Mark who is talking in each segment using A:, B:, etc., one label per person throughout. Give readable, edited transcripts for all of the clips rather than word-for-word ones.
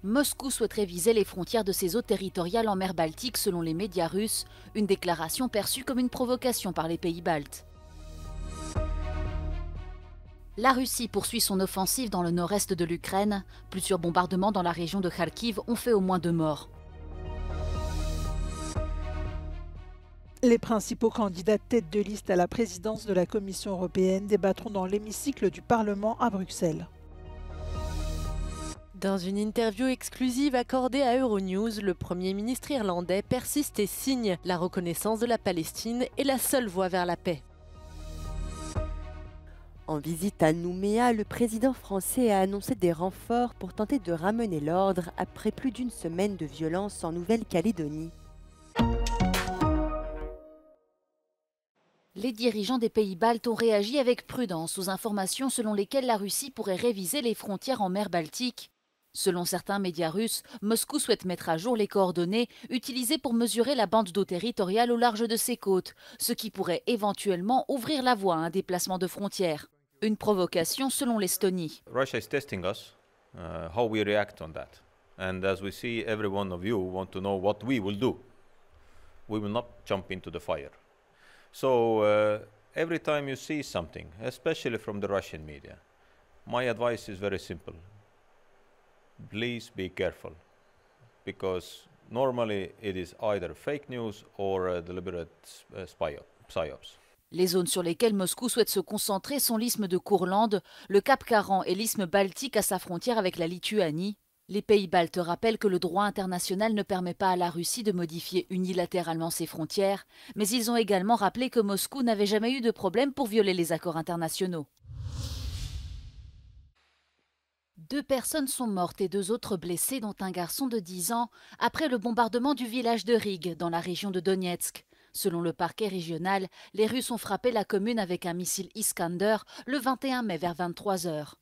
A: Moscou souhaite réviser les frontières de ses eaux territoriales en mer Baltique selon les médias russes, une déclaration perçue comme une provocation par les pays baltes. La Russie poursuit son offensive dans le nord-est de l'Ukraine. Plusieurs bombardements dans la région de Kharkiv ont fait au moins 2 morts.
B: Les principaux candidats tête de liste à la présidence de la Commission européenne débattront dans l'hémicycle du Parlement à Bruxelles.
C: Dans une interview exclusive accordée à Euronews, le Premier ministre irlandais persiste et signe la reconnaissance de la Palestine est la seule voie vers la paix.
D: En visite à Nouméa, le président français a annoncé des renforts pour tenter de ramener l'ordre après plus d'une semaine de violence en Nouvelle-Calédonie.
A: Les dirigeants des pays baltes ont réagi avec prudence aux informations selon lesquelles la Russie pourrait réviser les frontières en mer Baltique. Selon certains médias russes, Moscou souhaite mettre à jour les coordonnées utilisées pour mesurer la bande d'eau territoriale au large de ses côtes, ce qui pourrait éventuellement ouvrir la voie à un déplacement de frontières. Une provocation selon l'Estonie.
E: Russia is testing us, how we react on that. And as we see, every one of you want to know what we will do. We will not jump into the fire. So every time you see something, especially from the Russian media, my advice is very simple. Please be careful, because normally it is either fake news or deliberate psyops.
A: Les zones sur lesquelles Moscou souhaite se concentrer sont l'isthme de Courlande, le Cap Caran et l'isthme baltique à sa frontière avec la Lituanie. Les pays baltes rappellent que le droit international ne permet pas à la Russie de modifier unilatéralement ses frontières, mais ils ont également rappelé que Moscou n'avait jamais eu de problème pour violer les accords internationaux. 2 personnes sont mortes et 2 autres blessées, dont un garçon de 10 ans, après le bombardement du village de Rig, dans la région de Donetsk. Selon le parquet régional, les Russes ont frappé la commune avec un missile Iskander le 21 mai vers 23 h.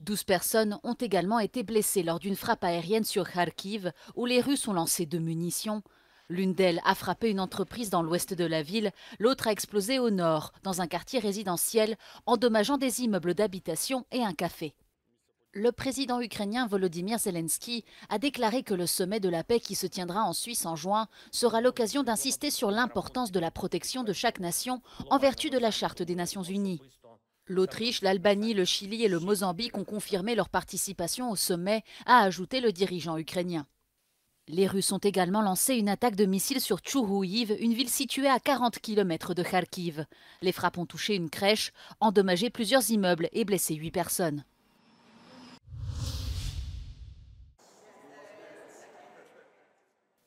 A: 12 personnes ont également été blessées lors d'une frappe aérienne sur Kharkiv, où les Russes ont lancé 2 munitions. L'une d'elles a frappé une entreprise dans l'ouest de la ville, l'autre a explosé au nord, dans un quartier résidentiel, endommageant des immeubles d'habitation et un café. Le président ukrainien Volodymyr Zelensky a déclaré que le sommet de la paix qui se tiendra en Suisse en juin sera l'occasion d'insister sur l'importance de la protection de chaque nation en vertu de la Charte des Nations Unies. L'Autriche, l'Albanie, le Chili et le Mozambique ont confirmé leur participation au sommet, a ajouté le dirigeant ukrainien. Les Russes ont également lancé une attaque de missiles sur Tchourouïv, une ville située à 40 km de Kharkiv. Les frappes ont touché une crèche, endommagé plusieurs immeubles et blessé 8 personnes.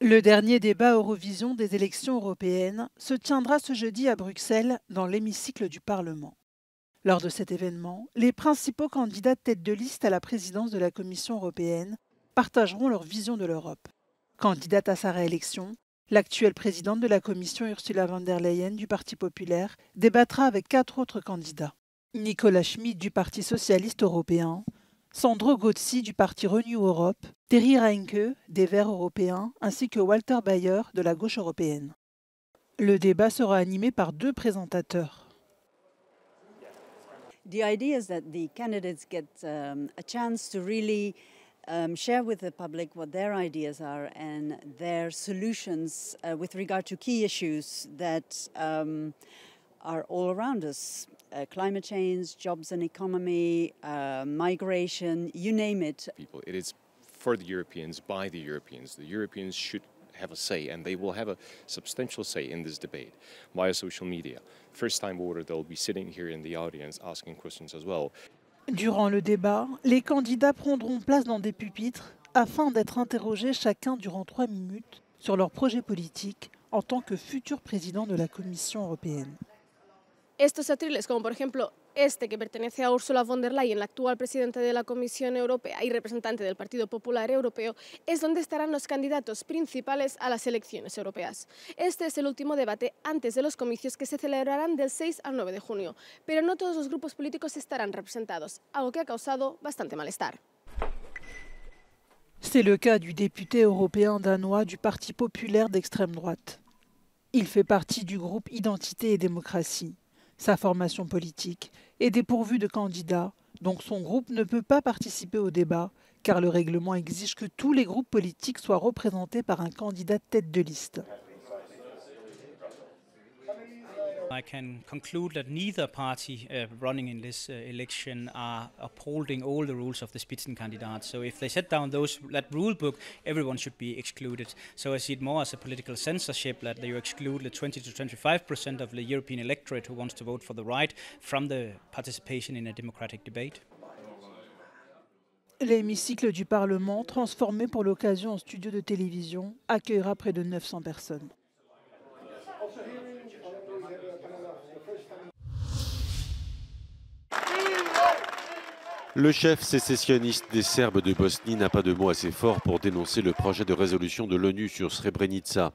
B: Le dernier débat Eurovision des élections européennes se tiendra ce jeudi à Bruxelles, dans l'hémicycle du Parlement. Lors de cet événement, les principaux candidats tête de liste à la présidence de la Commission européenne partageront leur vision de l'Europe. Candidate à sa réélection, l'actuelle présidente de la Commission Ursula von der Leyen du Parti populaire débattra avec 4 autres candidats. Nicolas Schmid du Parti socialiste européen, Sandro Gozzi du Parti Renew Europe, Terry Reinke des Verts européens ainsi que Walter Bayer de la gauche européenne. Le débat sera animé par 2 présentateurs.
F: The idea is that the candidates get a chance to really share with the public what their ideas are and their solutions with regard to key issues that are all around us. Climate change, jobs and economy, migration, you name it.
G: It is for the Europeans, by the Europeans. The Europeans should have a say, and they will have a substantial say in this debate via social media. First time voter, they'll be sitting here in the audience asking questions as well.
B: Durant le débat, les candidats prendront place dans des pupitres afin d'être interrogés chacun durant 3 minutes sur leur projet politique en tant que futur président de la Commission européenne.
H: Estos atriles, como por ejemplo este que pertenece a Ursula von der Leyen, la actual presidenta de la Comisión Europea y representante del Partido Popular Europeo, es donde estarán los candidatos principales a las elecciones europeas. Este es el último debate antes de los comicios que se celebrarán del 6 al 9 de junio, pero no todos los grupos políticos estarán representados, algo que ha causado bastante malestar.
B: C'est le cas du député européen danois du Parti populaire d'extrême droite. Il fait partie du groupe Identité et démocratie. Sa formation politique est dépourvue de candidats, donc son groupe ne peut pas participer au débat car le règlement exige que tous les groupes politiques soient représentés par un candidat tête de liste.
I: I can conclude that neither party running in this election are upholding all the rules of the Spitzenkandidat. So if they set down that rule book, everyone should be excluded. So I see it more as a political censorship that you exclude the 20 to 25% of the European electorate who wants to vote for the right from the participation in a democratic debate.
B: L'hémicycle du Parlement, transformé pour l'occasion en studio de télévision, accueillera près de 900 personnes.
J: Le chef sécessionniste des Serbes de Bosnie n'a pas de mots assez forts pour dénoncer le projet de résolution de l'ONU sur Srebrenica.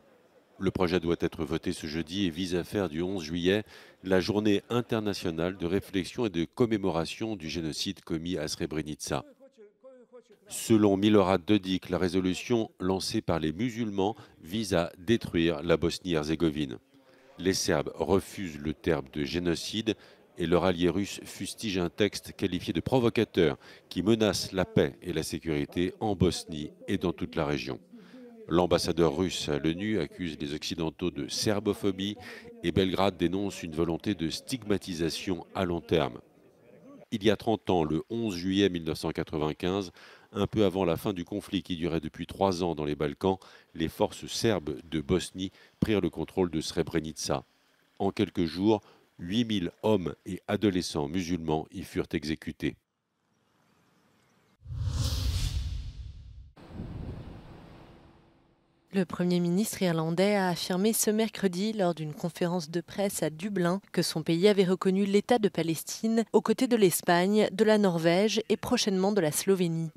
J: Le projet doit être voté ce jeudi et vise à faire du 11 juillet la journée internationale de réflexion et de commémoration du génocide commis à Srebrenica. Selon Milorad Dodik, la résolution lancée par les musulmans vise à détruire la Bosnie-Herzégovine. Les Serbes refusent le terme de génocide et leur allié russe fustige un texte qualifié de provocateur qui menace la paix et la sécurité en Bosnie et dans toute la région. L'ambassadeur russe à l'ONU accuse les Occidentaux de serbophobie et Belgrade dénonce une volonté de stigmatisation à long terme. Il y a 30 ans, le 11 juillet 1995, un peu avant la fin du conflit qui durait depuis 3 ans dans les Balkans, les forces serbes de Bosnie prirent le contrôle de Srebrenica. En quelques jours, 8000 hommes et adolescents musulmans y furent exécutés.
C: Le Premier ministre irlandais a affirmé ce mercredi lors d'une conférence de presse à Dublin que son pays avait reconnu l'État de Palestine aux côtés de l'Espagne, de la Norvège et prochainement de la Slovénie.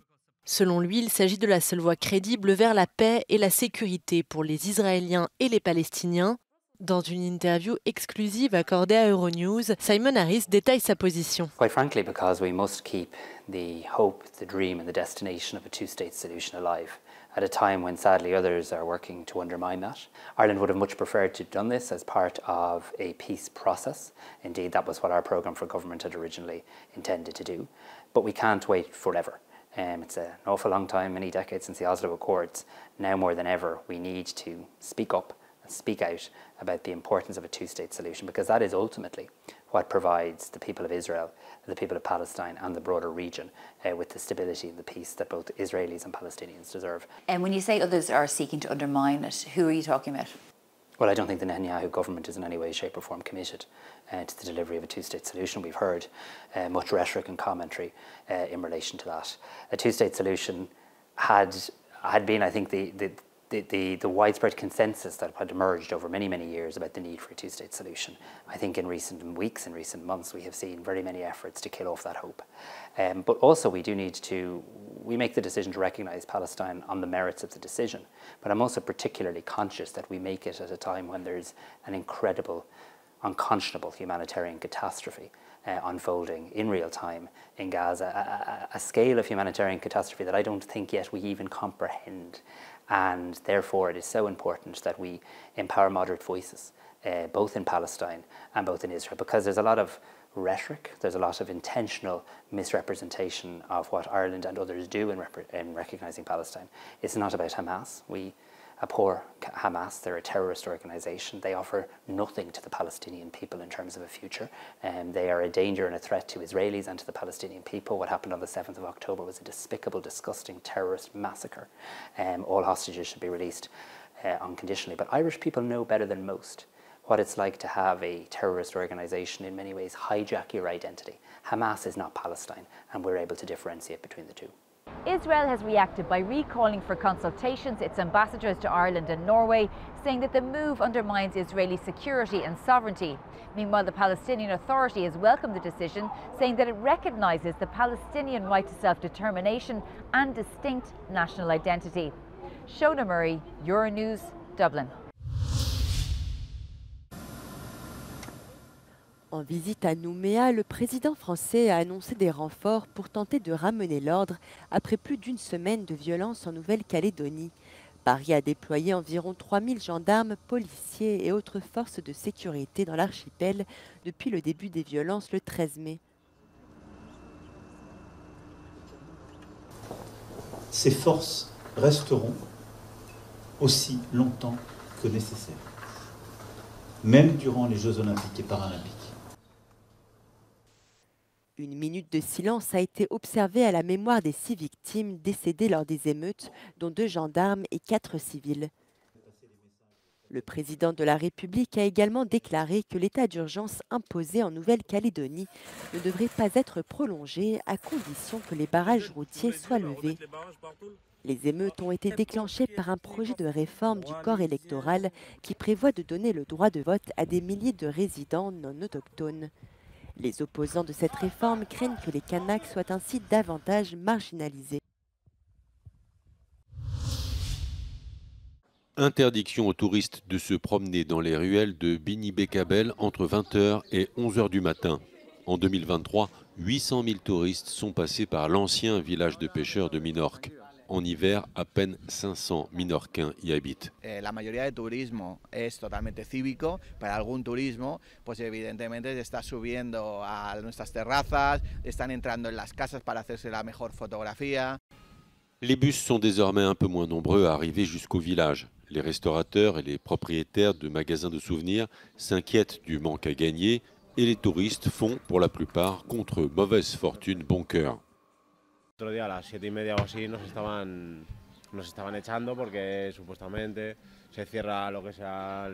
C: Selon lui, il s'agit de la seule voie crédible vers la paix et la sécurité pour les Israéliens et les Palestiniens. Dans une interview exclusive accordée à Euronews, Simon Harris détaille sa position.
K: Quite frankly, because we must keep the hope, the dream and the destination of a two-state solution alive at a time when sadly others are working to undermine that. Ireland would have much preferred to have done this as part of a peace process. Indeed, that was what our programme for government had originally intended to do. But we can't wait forever. It's an awful long time, many decades since the Oslo Accords. Now more than ever, we need to speak up and speak out about the importance of a two-state solution, because that is ultimately what provides the people of Israel, the people of Palestine and the broader region with the stability and the peace that both Israelis and Palestinians deserve.
L: And when you say others are seeking to undermine it, who are you talking about?
K: Well, I don't think the Netanyahu government is in any way, shape or form committed to the delivery of a two-state solution. We've heard much rhetoric and commentary in relation to that. A two-state solution had been, I think, the widespread consensus that had emerged over many, many years about the need for a two-state solution. I think in recent weeks, in recent months, we have seen very many efforts to kill off that hope. But also we do need to, we make the decision to recognise Palestine on the merits of the decision. But I'm also particularly conscious that we make it at a time when there's an incredible, unconscionable humanitarian catastrophe unfolding in real time in Gaza, a scale of humanitarian catastrophe that I don't think yet we even comprehend. And therefore it is so important that we empower moderate voices, both in Palestine and both in Israel, because there's a lot of rhetoric, there's a lot of intentional misrepresentation of what Ireland and others do in recognising Palestine. It's not about Hamas. We abhor Hamas. They're a terrorist organisation. They offer nothing to the Palestinian people in terms of a future. They are a danger and a threat to Israelis and to the Palestinian people. What happened on the 7th of October was a despicable, disgusting terrorist massacre. All hostages should be released unconditionally. But Irish people know better than most what it's like to have a terrorist organisation in many ways hijack your identity. Hamas is not Palestine, and we're able to differentiate between the two.
M: Israel has reacted by recalling for consultations its ambassadors to Ireland and Norway, saying that the move undermines Israeli security and sovereignty. Meanwhile, the Palestinian Authority has welcomed the decision, saying that it recognises the Palestinian right to self-determination and distinct national identity. Shona Murray, Euronews, Dublin.
D: En visite à Nouméa, le président français a annoncé des renforts pour tenter de ramener l'ordre après plus d'une semaine de violence en Nouvelle-Calédonie. Paris a déployé environ 3000 gendarmes, policiers et autres forces de sécurité dans l'archipel depuis le début des violences le 13 mai.
N: ces forces resteront aussi longtemps que nécessaire, même durant les Jeux olympiques et paralympiques.
D: Une minute de silence a été observée à la mémoire des 6 victimes décédées lors des émeutes, dont 2 gendarmes et 4 civils. Le président de la République a également déclaré que l'état d'urgence imposé en Nouvelle-Calédonie ne devrait pas être prolongé à condition que les barrages routiers soient levés. Les émeutes ont été déclenchées par un projet de réforme du corps électoral qui prévoit de donner le droit de vote à des milliers de résidents non autochtones. Les opposants de cette réforme craignent que les Kanaks soient ainsi davantage marginalisés.
J: Interdiction aux touristes de se promener dans les ruelles de Bini-Bécabel entre 20h et 11h du matin. En 2023, 800 000 touristes sont passés par l'ancien village de pêcheurs de Minorque. En hiver, à peine 500 Minorquins y habitent.
O: La mayoría de turismo es totalmente cívico. Para algún turismo, pues evidentemente se está subiendo a nuestras terrazas, están entrando en las casas para hacerse la mejor fotografía.
J: Les bus sont désormais un peu moins nombreux à arriver jusqu'au village. Les restaurateurs et les propriétaires de magasins de souvenirs s'inquiètent du manque à gagner et les touristes font, pour la plupart, contre mauvaise fortune, bon cœur.
P: Otro día a las 7:30 o así nos estaban echando porque supuestamente se cierra lo que sea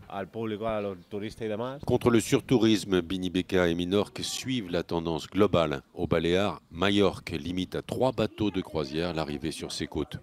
P: al público, a los turistas y demás.
J: Contre le surtourisme, Bini-Béka et Minorque suivent la tendance globale. Aux Baléares, Majorque limite à 3 bateaux de croisière l'arrivée sur ses côtes.